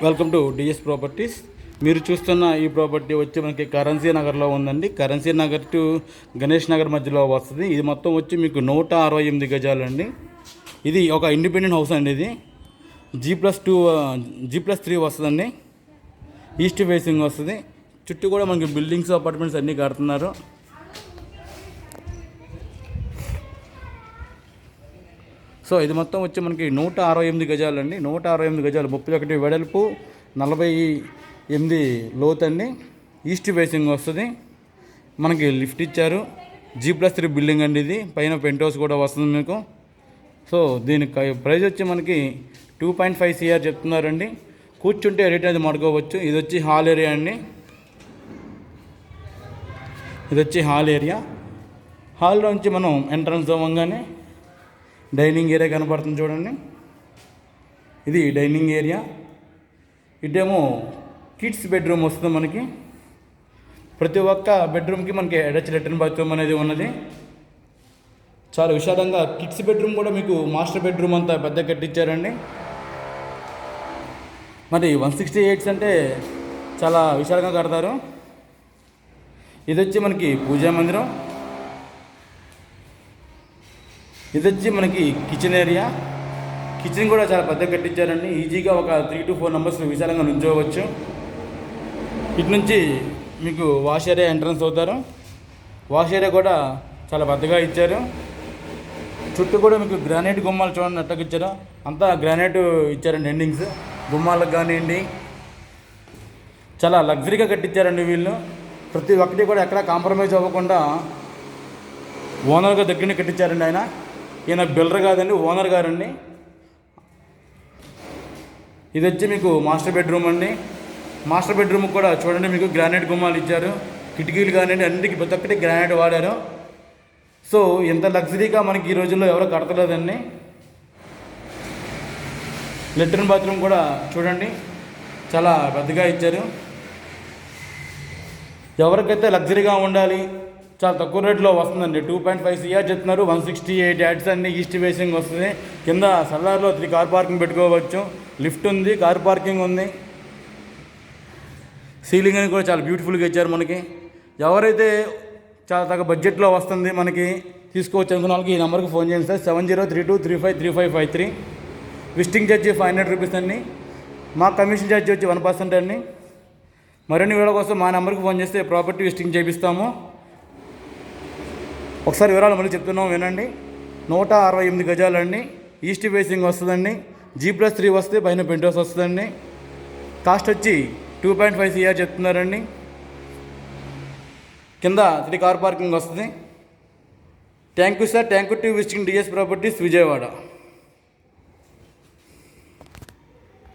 Welcome to DS properties. మీరు చూస్తున్న ఈ ప్రాపర్టీ వచ్చి మనకి కరెన్సీ నగర్లో ఉందండి. కరెన్సీ నగర్ టు గణేష్ నగర్ మధ్యలో వస్తుంది. ఇది మొత్తం వచ్చి మీకు 168 గజాలండి. ఇది ఒక ఇండిపెండెంట్ హౌస్ అండి. ఇది G+3 వస్తుందండి. ఈస్ట్ ఫేసింగ్ వస్తుంది. చుట్టూ కూడా మనకి బిల్డింగ్స్, అపార్ట్మెంట్స్ అన్నీ కడుతున్నారు. సో ఇది మొత్తం వచ్చి మనకి 168 గజాలండి. 168 గజాలు, 31 వెడల్పు, 48 లోతండి. ఈస్ట్ ఫేసింగ్ వస్తుంది. మనకి లిఫ్ట్ ఇచ్చారు. G+3 బిల్డింగ్ అండి. ఇది పైన పెంట్ హౌస్ కూడా వస్తుంది మీకు. సో దీని ప్రైస్ వచ్చి మనకి 2.5 CR చెప్తున్నారండి. కూర్చుంటే రేట్ అనేది మాడుకోవచ్చు. ఇది వచ్చి హాల్ ఏరియా అండి. ఇది వచ్చి హాల్ ఏరియా. హాల్లో నుంచి మనం ఎంట్రన్స్ అవ్వగానే డైనింగ్ ఏరియా కనపడుతుంది చూడండి. ఇది డైనింగ్ ఏరియా. ఇటేమో కిడ్స్ బెడ్రూమ్ వస్తుంది మనకి. ప్రతి ఒక్క బెడ్రూమ్కి మనకి అటాచ్ లెట్రిన్ బాత్రూమ్ అనేది ఉన్నది. చాలా విశాలంగా కిడ్స్ బెడ్రూమ్ కూడా మీకు మాస్టర్ బెడ్రూమ్ అంతా పెద్ద కట్టించారండి. మరి 168 అంటే చాలా విశాలంగా కడతారు. ఇది వచ్చి మనకి పూజా మందిరం. ఇది వచ్చి మనకి కిచెన్ ఏరియా. కిచెన్ కూడా చాలా పెద్ద కట్టించారండి. ఈజీగా ఒక 3 to 4 మెంబర్స్ విశాలంగా నుంచోవచ్చు. ఇటు నుంచి మీకు వాష్ ఏరియా ఎంట్రన్స్ అవుతారు. వాష్ ఏరియా కూడా చాలా పెద్దగా ఇచ్చారు. చుట్టూ కూడా మీకు గ్రానైట్ గుమ్మాలు చూడండి ఎట్టగా ఇచ్చారు. అంతా గ్రానైట్ ఇచ్చారండి. ఎండింగ్స్ గుమ్మాలకు కానివ్వండి చాలా లగ్జరీగా కట్టించారండి వీళ్ళు. ప్రతి ఒక్కటి కూడా ఎక్కడా కాంప్రమైజ్ అవ్వకుండా ఓనర్గా దగ్గరనే కట్టించారండి ఆయన. ఈయన బిల్డర్ కాదండి, ఓనర్ గారండి. ఇది వచ్చి మీకు మాస్టర్ బెడ్రూమ్ అండి. మాస్టర్ బెడ్రూమ్ కూడా చూడండి మీకు గ్రానైట్ గుమ్మాలు ఇచ్చారు. కిటికీలు కానివ్వండి అన్నిటికీ ప్రతి ఒక్కటి గ్రానైట్ వాడారు. సో ఎంత లగ్జరీగా మనకి ఈ రోజుల్లో ఎవరో కడతలేదండి. లెట్రిన్ బాత్రూమ్ కూడా చూడండి చాలా పెద్దగా ఇచ్చారు. ఎవరికైతే లగ్జరీగా ఉండాలి, చాలా తక్కువ రేట్లో వస్తుందండి. 2.5 CR చెప్తున్నారు. 168 యాడ్స్ అండి. ఈస్ట్ ఫేసింగ్ వస్తుంది. కింద సల్లార్లో 3 కార్ పార్కింగ్ పెట్టుకోవచ్చు. లిఫ్ట్ ఉంది, కార్ పార్కింగ్ ఉంది. సీలింగ్ అని కూడా చాలా బ్యూటిఫుల్గా ఇచ్చారు మనకి. ఎవరైతే చాలా తక్కువ బడ్జెట్లో వస్తుంది మనకి తీసుకోవచ్చు అనుకున్న వాళ్ళకి ఈ నెంబర్కి ఫోన్ చేయండి సార్. 7032353553. విజిటింగ్ ఛార్జీ 500 రూపీస్ అండి. మా కమిషన్ ఛార్జీ వచ్చి 1% అండి. మరిన్ని వివరాల కోసం మా నెంబర్కి ఫోన్ చేస్తే ప్రాపర్టీ విజిటింగ్ చేపిస్తాము. ఒకసారి వివరాలు మళ్ళీ చెప్తున్నాం వినండి. 168 గజాలండి. ఈస్ట్ ఫేసింగ్ వస్తుందండి. G+3 వస్తే పైన పెంట్ హౌస్ వస్తుందండి. కాస్ట్ వచ్చి 2.5 CR చెప్తున్నారండి. కింద 3 కార్ పార్కింగ్ వస్తుంది. Thank you sir. Thank you to visiting DS properties Vijayawada.